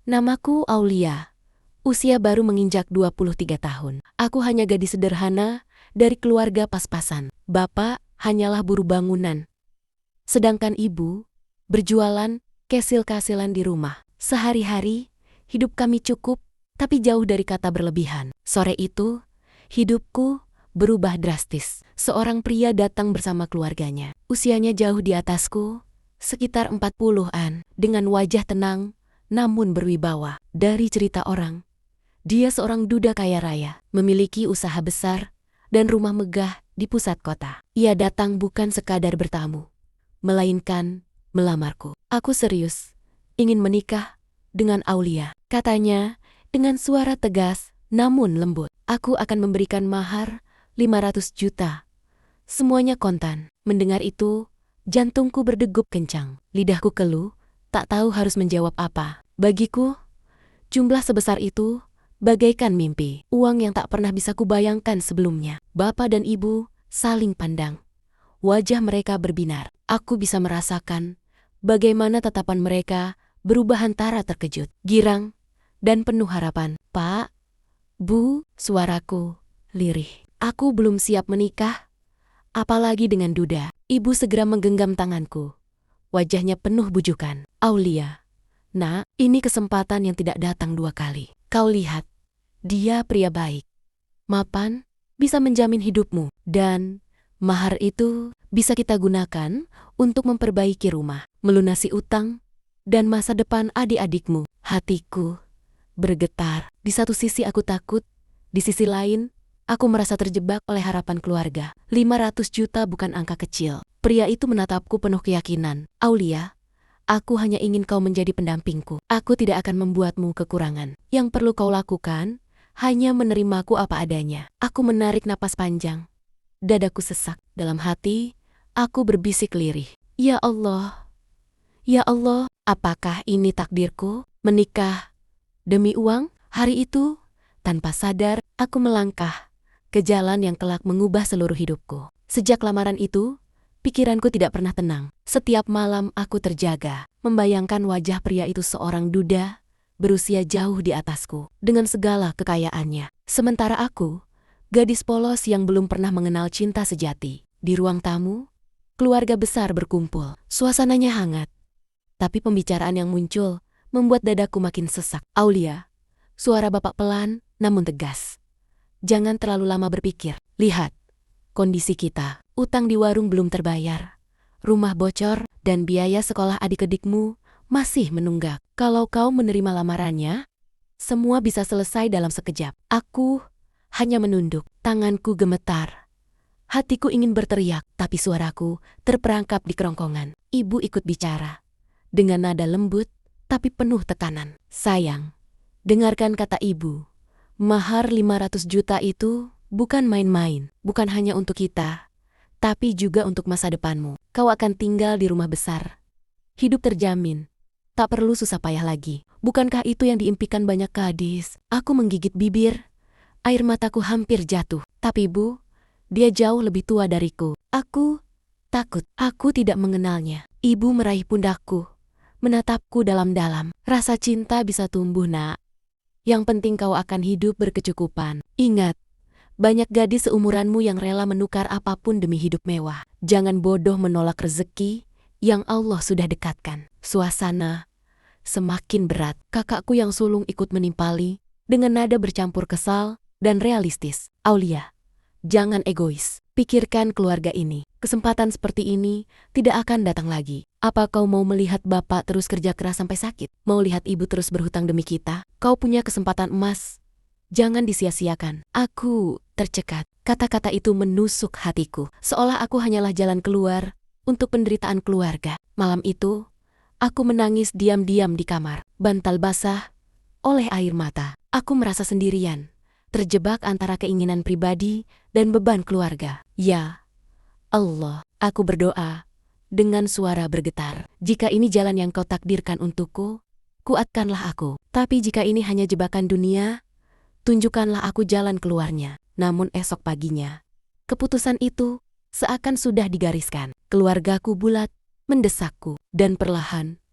Namaku Aulia. Usia baru menginjak 23 tahun. Aku hanya gadis sederhana dari keluarga pas-pasan. Bapak hanyalah buruh bangunan. Sedangkan ibu berjualan kesil-kasilan di rumah. Sehari-hari, hidup kami cukup, tapi jauh dari kata berlebihan. Sore itu, hidupku berubah drastis. Seorang pria datang bersama keluarganya. Usianya jauh di atasku, sekitar 40-an, dengan wajah tenang, namun berwibawa. Dari cerita orang, dia seorang duda kaya raya, memiliki usaha besar dan rumah megah di pusat kota. Ia datang bukan sekadar bertamu, melainkan melamarku. Aku serius, ingin menikah dengan Aulia, katanya dengan suara tegas namun lembut. Aku akan memberikan mahar 500 juta. Semuanya kontan. Mendengar itu, jantungku berdegup kencang. Lidahku keluh, tak tahu harus menjawab apa. Bagiku, jumlah sebesar itu bagaikan mimpi. Uang yang tak pernah bisa kubayangkan sebelumnya. Bapak dan ibu saling pandang. Wajah mereka berbinar. Aku bisa merasakan bagaimana tatapan mereka berubah antara terkejut, girang, dan penuh harapan. Pak, Bu, suaraku lirih. Aku belum siap menikah, apalagi dengan duda. Ibu segera menggenggam tanganku. Wajahnya penuh bujukan. Aulia, nak, ini kesempatan yang tidak datang dua kali. Kau lihat, dia pria baik, mapan, bisa menjamin hidupmu, dan mahar itu bisa kita gunakan untuk memperbaiki rumah, melunasi utang, dan masa depan adik-adikmu. Hatiku bergetar. Di satu sisi aku takut, di sisi lain, aku merasa terjebak oleh harapan keluarga. 500 juta bukan angka kecil. Pria itu menatapku penuh keyakinan. Aulia, aku hanya ingin kau menjadi pendampingku. Aku tidak akan membuatmu kekurangan. Yang perlu kau lakukan hanya menerimaku apa adanya. Aku menarik napas panjang. Dadaku sesak. Dalam hati, aku berbisik lirih. Ya Allah, apakah ini takdirku? Menikah demi uang? Hari itu, tanpa sadar, aku melangkah ke jalan yang kelak mengubah seluruh hidupku. Sejak lamaran itu, pikiranku tidak pernah tenang. Setiap malam aku terjaga, membayangkan wajah pria itu seorang duda, berusia jauh di atasku, dengan segala kekayaannya. Sementara aku, gadis polos yang belum pernah mengenal cinta sejati. Di ruang tamu, keluarga besar berkumpul. Suasananya hangat, tapi pembicaraan yang muncul membuat dadaku makin sesak. Aulia, suara bapak pelan namun tegas. Jangan terlalu lama berpikir. Lihat kondisi kita. Utang di warung belum terbayar, rumah bocor, dan biaya sekolah adik-adikmu masih menunggak. Kalau kau menerima lamarannya, semua bisa selesai dalam sekejap. Aku hanya menunduk, tanganku gemetar. Hatiku ingin berteriak, tapi suaraku terperangkap di kerongkongan. Ibu ikut bicara, dengan nada lembut, tapi penuh tekanan. Sayang, dengarkan kata ibu. Mahar 500 juta itu bukan main-main, bukan hanya untuk kita, tapi juga untuk masa depanmu. Kau akan tinggal di rumah besar. Hidup terjamin. Tak perlu susah payah lagi. Bukankah itu yang diimpikan banyak gadis? Aku menggigit bibir. Air mataku hampir jatuh. Tapi Bu, dia jauh lebih tua dariku. Aku takut. Aku tidak mengenalnya. Ibu meraih pundakku, menatapku dalam-dalam. Rasa cinta bisa tumbuh, nak. Yang penting kau akan hidup berkecukupan. Ingat, banyak gadis seumuranmu yang rela menukar apapun demi hidup mewah. Jangan bodoh menolak rezeki yang Allah sudah dekatkan. Suasana semakin berat. Kakakku yang sulung ikut menimpali dengan nada bercampur kesal dan realistis. Aulia, jangan egois. Pikirkan keluarga ini. Kesempatan seperti ini tidak akan datang lagi. Apa kau mau melihat bapak terus kerja keras sampai sakit? Mau lihat ibu terus berhutang demi kita? Kau punya kesempatan emas. Jangan disia-siakan. Aku tercekat. Kata-kata itu menusuk hatiku, seolah aku hanyalah jalan keluar untuk penderitaan keluarga. Malam itu, aku menangis diam-diam di kamar, bantal basah oleh air mata. Aku merasa sendirian, terjebak antara keinginan pribadi dan beban keluarga. Ya Allah, aku berdoa dengan suara bergetar. Jika ini jalan yang kau takdirkan untukku, kuatkanlah aku. Tapi jika ini hanya jebakan dunia, tunjukkanlah aku jalan keluarnya. Namun esok paginya, keputusan itu seakan sudah digariskan. Keluargaku bulat mendesakku, dan perlahan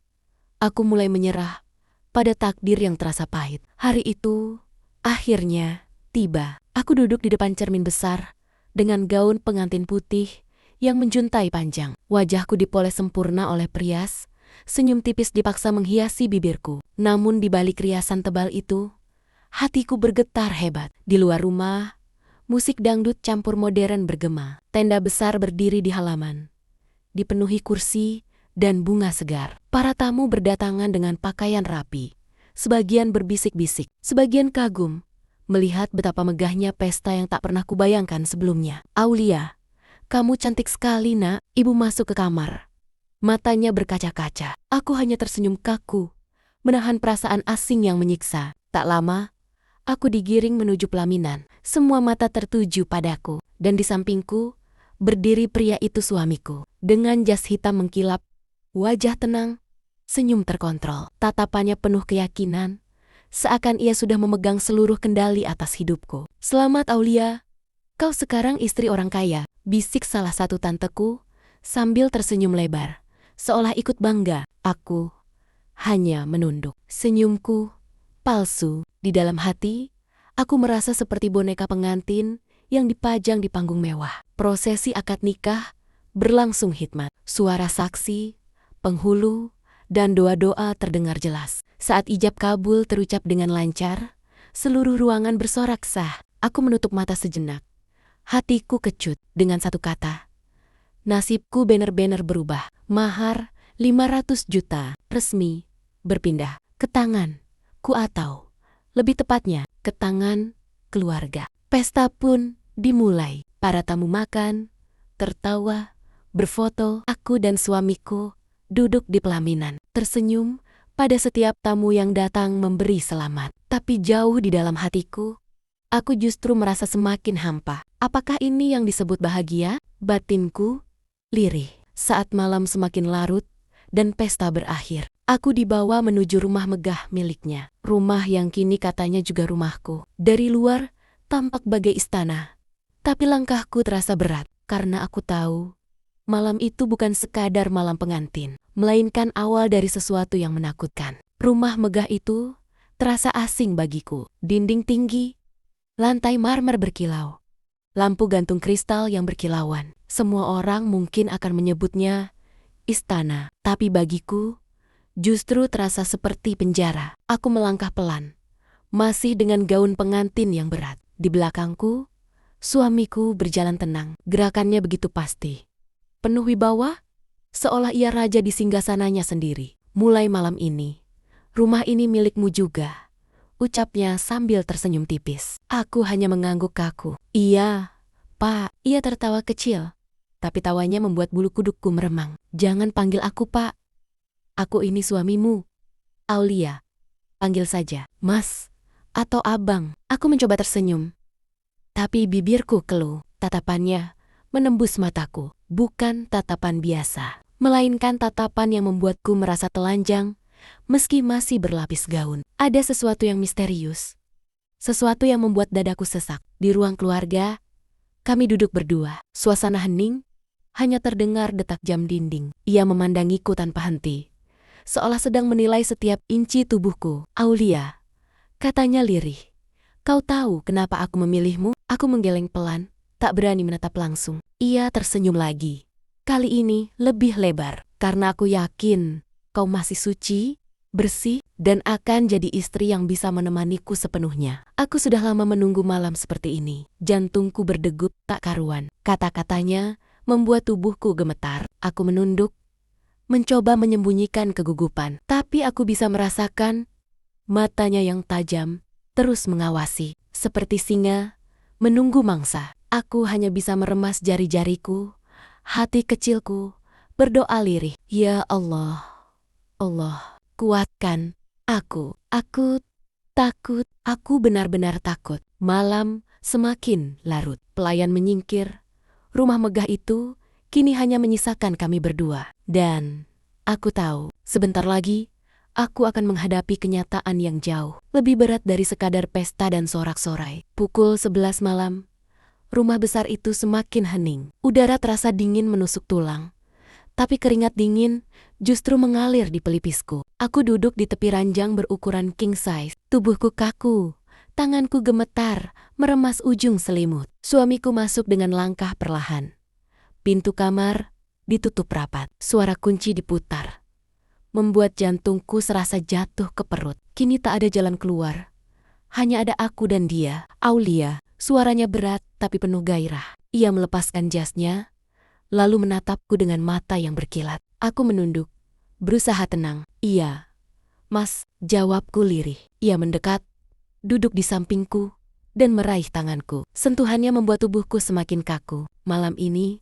aku mulai menyerah pada takdir yang terasa pahit. Hari itu, akhirnya, tiba. Aku duduk di depan cermin besar, dengan gaun pengantin putih yang menjuntai panjang. Wajahku dipoles sempurna oleh perias, senyum tipis dipaksa menghiasi bibirku. Namun di balik riasan tebal itu, hatiku bergetar hebat. Di luar rumah, musik dangdut campur modern bergema. Tenda besar berdiri di halaman, dipenuhi kursi dan bunga segar. Para tamu berdatangan dengan pakaian rapi. Sebagian berbisik-bisik, sebagian kagum melihat betapa megahnya pesta yang tak pernah kubayangkan sebelumnya. Aulia, kamu cantik sekali, Nak. Ibu masuk ke kamar. Matanya berkaca-kaca. Aku hanya tersenyum kaku, menahan perasaan asing yang menyiksa. Tak lama, aku digiring menuju pelaminan. Semua mata tertuju padaku, dan di sampingku berdiri pria itu, suamiku. Dengan jas hitam mengkilap, wajah tenang, senyum terkontrol. Tatapannya penuh keyakinan, seakan ia sudah memegang seluruh kendali atas hidupku. Selamat, Aulia. Kau sekarang istri orang kaya, bisik salah satu tanteku sambil tersenyum lebar, seolah ikut bangga. Aku hanya menunduk. Senyumku palsu. Di dalam hati, aku merasa seperti boneka pengantin yang dipajang di panggung mewah. Prosesi akad nikah berlangsung hikmat. Suara saksi, penghulu, dan doa-doa terdengar jelas. Saat ijab kabul terucap dengan lancar, seluruh ruangan bersorak sah. Aku menutup mata sejenak. Hatiku kecut dengan satu kata. Nasibku benar-benar berubah. Mahar 500 juta resmi berpindah ke tanganku, atau lebih tepatnya ke tangan keluarga. Pesta pun dimulai. Para tamu makan, tertawa, berfoto. Aku dan suamiku duduk di pelaminan, tersenyum pada setiap tamu yang datang memberi selamat. Tapi jauh di dalam hatiku, aku justru merasa semakin hampa. Apakah ini yang disebut bahagia? Batinku lirih. Saat malam semakin larut dan pesta berakhir, aku dibawa menuju rumah megah miliknya. Rumah yang kini katanya juga rumahku. Dari luar tampak bagai istana, tapi langkahku terasa berat karena aku tahu malam itu bukan sekadar malam pengantin, melainkan awal dari sesuatu yang menakutkan. Rumah megah itu terasa asing bagiku. Dinding tinggi, lantai marmer berkilau, lampu gantung kristal yang berkilauan. Semua orang mungkin akan menyebutnya istana, tapi bagiku justru terasa seperti penjara. Aku melangkah pelan, masih dengan gaun pengantin yang berat. Di belakangku, suamiku berjalan tenang. Gerakannya begitu pasti, penuh wibawa, seolah ia raja di singgasananya sendiri. Mulai malam ini, rumah ini milikmu juga, ucapnya sambil tersenyum tipis. Aku hanya mengangguk kaku. Iya, Pak. Ia tertawa kecil, tapi tawanya membuat bulu kudukku meremang. Jangan panggil aku Pak. Aku ini suamimu, Aulia. Panggil saja Mas atau Abang. Aku mencoba tersenyum, tapi bibirku keluh. Tatapannya menembus mataku. Bukan tatapan biasa, melainkan tatapan yang membuatku merasa telanjang meski masih berlapis gaun. Ada sesuatu yang misterius, sesuatu yang membuat dadaku sesak. Di ruang keluarga, kami duduk berdua. Suasana hening, hanya terdengar detak jam dinding. Ia memandangiku tanpa henti, seolah sedang menilai setiap inci tubuhku. Aulia, katanya lirih, kau tahu kenapa aku memilihmu? Aku menggeleng pelan, tak berani menatap langsung. Ia tersenyum lagi, kali ini lebih lebar. Karena aku yakin kau masih suci, bersih, dan akan jadi istri yang bisa menemaniku sepenuhnya. Aku sudah lama menunggu malam seperti ini. Jantungku berdegup tak karuan. Kata-katanya membuat tubuhku gemetar. Aku menunduk, mencoba menyembunyikan kegugupan. Tapi aku bisa merasakan matanya yang tajam terus mengawasi, seperti singa menunggu mangsa. Aku hanya bisa meremas jari-jariku, hati kecilku berdoa lirih. Ya Allah, Allah, kuatkan aku. Aku takut. Aku benar-benar takut. Malam semakin larut. Pelayan menyingkir. Rumah megah itu kini hanya menyisakan kami berdua. Dan aku tahu, sebentar lagi aku akan menghadapi kenyataan yang jauh lebih berat dari sekadar pesta dan sorak-sorai. Pukul 11 malam, rumah besar itu semakin hening. Udara terasa dingin menusuk tulang, tapi keringat dingin justru mengalir di pelipisku. Aku duduk di tepi ranjang berukuran king size. Tubuhku kaku, tanganku gemetar, meremas ujung selimut. Suamiku masuk dengan langkah perlahan. Pintu kamar ditutup rapat. Suara kunci diputar, membuat jantungku serasa jatuh ke perut. Kini tak ada jalan keluar. Hanya ada aku dan dia, Aulia. Suaranya berat tapi penuh gairah. Ia melepaskan jasnya, lalu menatapku dengan mata yang berkilat. Aku menunduk, berusaha tenang. Iya, Mas, jawabku lirih. Ia mendekat, duduk di sampingku, dan meraih tanganku. Sentuhannya membuat tubuhku semakin kaku. Malam ini,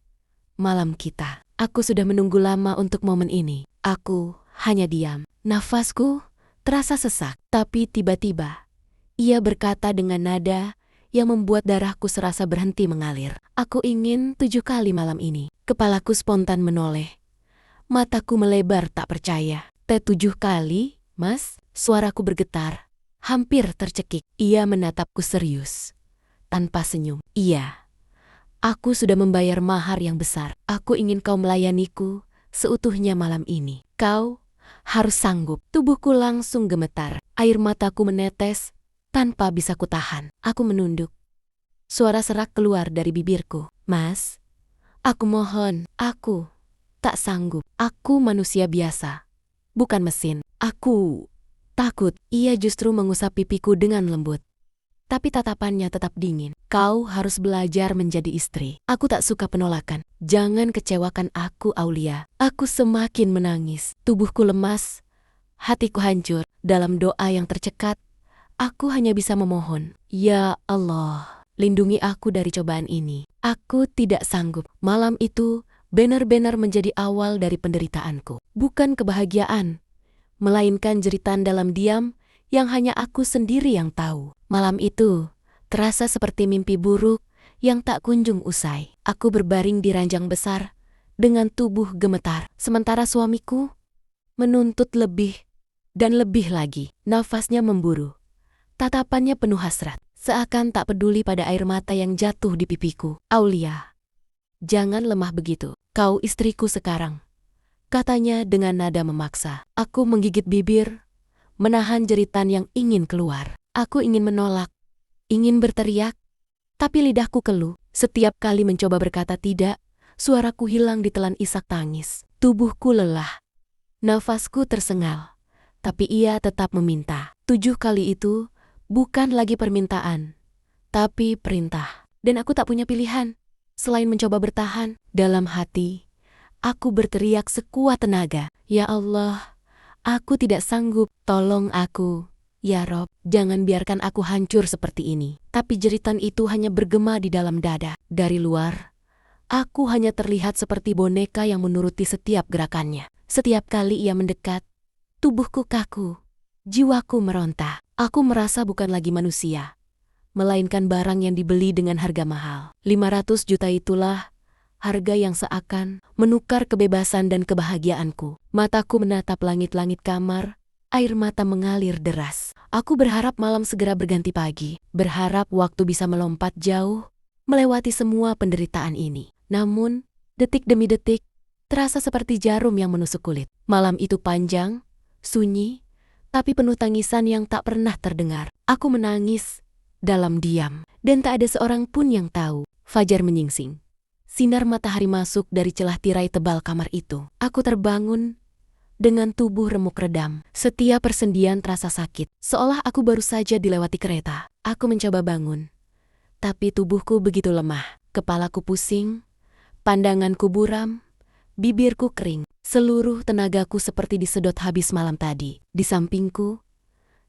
malam kita. Aku sudah menunggu lama untuk momen ini. Aku hanya diam. Nafasku terasa sesak, tapi tiba-tiba ia berkata dengan nada yang membuat darahku serasa berhenti mengalir. Aku ingin 7 kali malam ini. Kepalaku spontan menoleh. Mataku melebar tak percaya. 7 kali, Mas? Suaraku bergetar, hampir tercekik. Ia menatapku serius, tanpa senyum. Iya, aku sudah membayar mahar yang besar. Aku ingin kau melayaniku seutuhnya malam ini. Kau harus sanggup. Tubuhku langsung gemetar. Air mataku menetes tanpa bisa kutahan. Aku menunduk. Suara serak keluar dari bibirku. Mas, aku mohon, aku tak sanggup. Aku manusia biasa, bukan mesin. Aku takut. Ia justru mengusap pipiku dengan lembut, tapi tatapannya tetap dingin. Kau harus belajar menjadi istri. Aku tak suka penolakan. Jangan kecewakan aku, Aulia. Aku semakin menangis. Tubuhku lemas, hatiku hancur. Dalam doa yang tercekat, aku hanya bisa memohon, Ya Allah, lindungi aku dari cobaan ini. Aku tidak sanggup. Malam itu benar-benar menjadi awal dari penderitaanku. Bukan kebahagiaan, melainkan jeritan dalam diam yang hanya aku sendiri yang tahu. Malam itu terasa seperti mimpi buruk yang tak kunjung usai. Aku berbaring di ranjang besar dengan tubuh gemetar, sementara suamiku menuntut lebih dan lebih lagi. Nafasnya memburu, tatapannya penuh hasrat, seakan tak peduli pada air mata yang jatuh di pipiku. Aulia, jangan lemah begitu. Kau istriku sekarang, katanya dengan nada memaksa. Aku menggigit bibir, menahan jeritan yang ingin keluar. Aku ingin menolak, ingin berteriak, tapi lidahku keluh. Setiap kali mencoba berkata tidak, suaraku hilang ditelan isak tangis. Tubuhku lelah, nafasku tersengal, tapi ia tetap meminta. 7 kali itu bukan lagi permintaan, tapi perintah. Dan aku tak punya pilihan selain mencoba bertahan. Dalam hati, aku berteriak sekuat tenaga, Ya Allah, aku tidak sanggup. Tolong aku, Ya Rob, jangan biarkan aku hancur seperti ini. Tapi jeritan itu hanya bergema di dalam dada. Dari luar, aku hanya terlihat seperti boneka yang menuruti setiap gerakannya. Setiap kali ia mendekat, tubuhku kaku, jiwaku meronta. Aku merasa bukan lagi manusia, melainkan barang yang dibeli dengan harga mahal. 500 juta itulah harga yang seakan menukar kebebasan dan kebahagiaanku. Mataku menatap langit-langit kamar, air mata mengalir deras. Aku berharap malam segera berganti pagi, berharap waktu bisa melompat jauh, melewati semua penderitaan ini. Namun, detik demi detik, terasa seperti jarum yang menusuk kulit. Malam itu panjang, sunyi, tapi penuh tangisan yang tak pernah terdengar. Aku menangis dalam diam, dan tak ada seorang pun yang tahu. Fajar menyingsing. Sinar matahari masuk dari celah tirai tebal kamar itu. Aku terbangun dengan tubuh remuk redam. Setiap persendian terasa sakit, seolah aku baru saja dilewati kereta. Aku mencoba bangun, tapi tubuhku begitu lemah. Kepalaku pusing, pandanganku buram, bibirku kering. Seluruh tenagaku seperti disedot habis malam tadi. Di sampingku,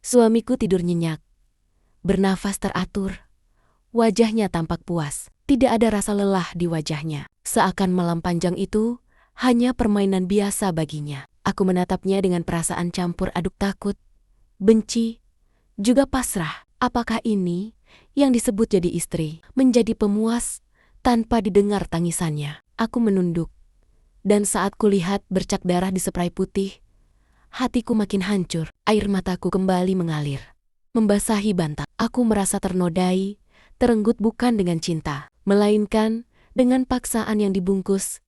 suamiku tidur nyenyak, bernafas teratur. Wajahnya tampak puas. Tidak ada rasa lelah di wajahnya. Seakan malam panjang itu hanya permainan biasa baginya. Aku menatapnya dengan perasaan campur aduk takut, benci, juga pasrah. Apakah ini yang disebut jadi istri? Menjadi pemuas tanpa didengar tangisannya. Aku menunduk, dan saat kulihat bercak darah di spray putih, hatiku makin hancur. Air mataku kembali mengalir, membasahi bantal. Aku merasa ternodai, terenggut bukan dengan cinta, melainkan dengan paksaan yang dibungkus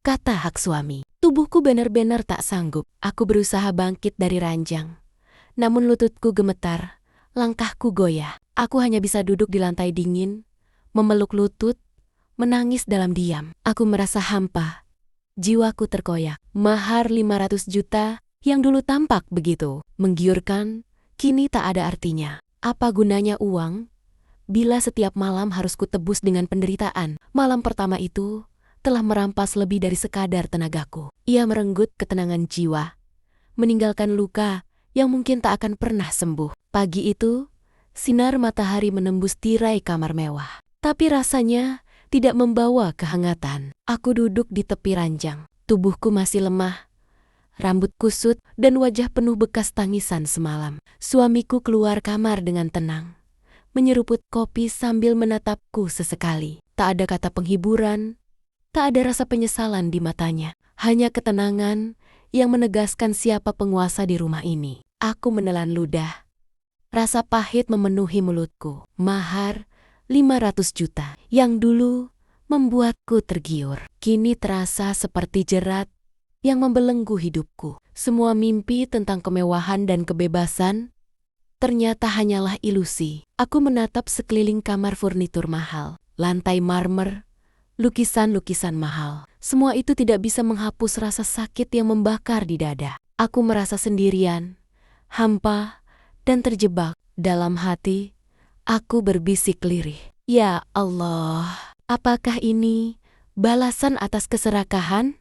kata hak suami. Tubuhku benar-benar tak sanggup. Aku berusaha bangkit dari ranjang. Namun lututku gemetar, langkahku goyah. Aku hanya bisa duduk di lantai dingin, memeluk lutut, menangis dalam diam. Aku merasa hampa. Jiwaku terkoyak. Mahar 500 juta yang dulu tampak begitu menggiurkan, kini tak ada artinya. Apa gunanya uang bila setiap malam harus kutebus dengan penderitaan? Malam pertama itu telah merampas lebih dari sekadar tenagaku. Ia merenggut ketenangan jiwa, meninggalkan luka yang mungkin tak akan pernah sembuh. Pagi itu, sinar matahari menembus tirai kamar mewah. Tapi rasanya tidak membawa kehangatan. Aku duduk di tepi ranjang. Tubuhku masih lemah, rambut kusut dan wajah penuh bekas tangisan semalam. Suamiku keluar kamar dengan tenang, menyeruput kopi sambil menatapku sesekali. Tak ada kata penghiburan, tak ada rasa penyesalan di matanya. Hanya ketenangan yang menegaskan siapa penguasa di rumah ini. Aku menelan ludah. Rasa pahit memenuhi mulutku. Mahar 500 juta yang dulu membuatku tergiur, kini terasa seperti jerat yang membelenggu hidupku. Semua mimpi tentang kemewahan dan kebebasan ternyata hanyalah ilusi. Aku menatap sekeliling kamar furnitur mahal, lantai marmer, lukisan-lukisan mahal. Semua itu tidak bisa menghapus rasa sakit yang membakar di dada. Aku merasa sendirian, hampa, dan terjebak. Dalam hati, aku berbisik lirih. Ya Allah, apakah ini balasan atas keserakahan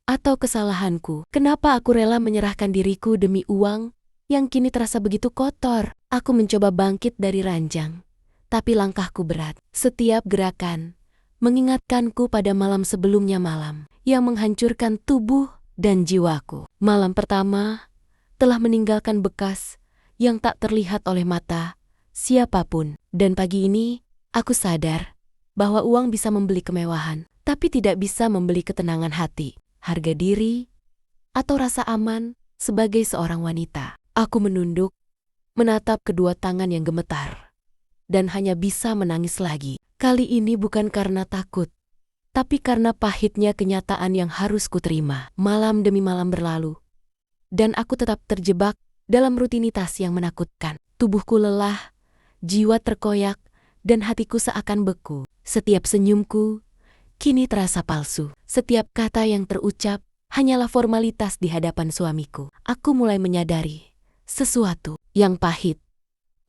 atau kesalahanku? Kenapa aku rela menyerahkan diriku demi uang yang kini terasa begitu kotor? Aku mencoba bangkit dari ranjang, tapi langkahku berat. Setiap gerakan mengingatkanku pada malam sebelumnya, malam yang menghancurkan tubuh dan jiwaku. Malam pertama telah meninggalkan bekas yang tak terlihat oleh mata siapapun. Dan pagi ini, aku sadar bahwa uang bisa membeli kemewahan, tapi tidak bisa membeli ketenangan hati, harga diri, atau rasa aman sebagai seorang wanita. Aku menunduk, menatap kedua tangan yang gemetar, dan hanya bisa menangis lagi. Kali ini bukan karena takut, tapi karena pahitnya kenyataan yang harus kuterima. Malam demi malam berlalu, dan aku tetap terjebak dalam rutinitas yang menakutkan. Tubuhku lelah, jiwa terkoyak, dan hatiku seakan beku. Setiap senyumku kini terasa palsu. Setiap kata yang terucap hanyalah formalitas di hadapan suamiku. Aku mulai menyadari sesuatu yang pahit.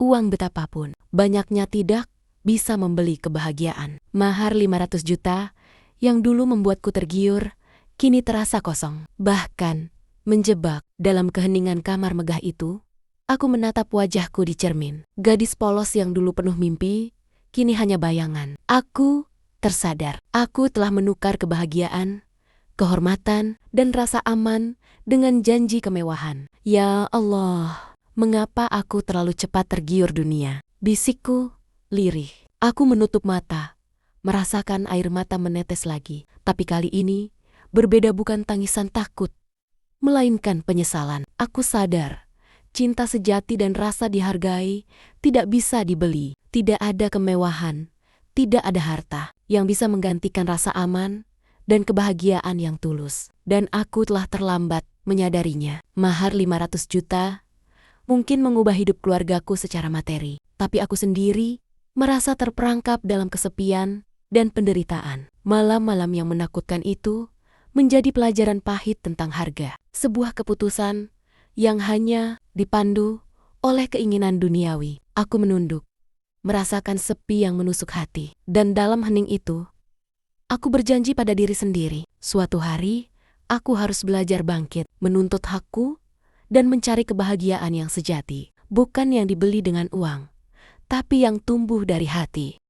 Uang betapapun banyaknya tidak bisa membeli kebahagiaan. Mahar 500 juta yang dulu membuatku tergiur, kini terasa kosong. Bahkan menjebak dalam keheningan kamar megah itu, aku menatap wajahku di cermin. Gadis polos yang dulu penuh mimpi, kini hanya bayangan. Aku tersadar, aku telah menukar kebahagiaan, kehormatan, dan rasa aman dengan janji kemewahan. Ya Allah, mengapa aku terlalu cepat tergiur dunia? Bisikku lirih. Aku menutup mata, merasakan air mata menetes lagi. Tapi kali ini berbeda, bukan tangisan takut, melainkan penyesalan. Aku sadar, cinta sejati dan rasa dihargai tidak bisa dibeli. Tidak ada kemewahan, tidak ada harta yang bisa menggantikan rasa aman dan kebahagiaan yang tulus. Dan aku telah terlambat menyadarinya. Mahar 500 juta mungkin mengubah hidup keluargaku secara materi, tapi aku sendiri merasa terperangkap dalam kesepian dan penderitaan. Malam-malam yang menakutkan itu menjadi pelajaran pahit tentang harga. Sebuah keputusan yang hanya dipandu oleh keinginan duniawi. Aku menunduk, merasakan sepi yang menusuk hati. Dan dalam hening itu, aku berjanji pada diri sendiri, suatu hari aku harus belajar bangkit, menuntut hakku, dan mencari kebahagiaan yang sejati. Bukan yang dibeli dengan uang, tapi yang tumbuh dari hati.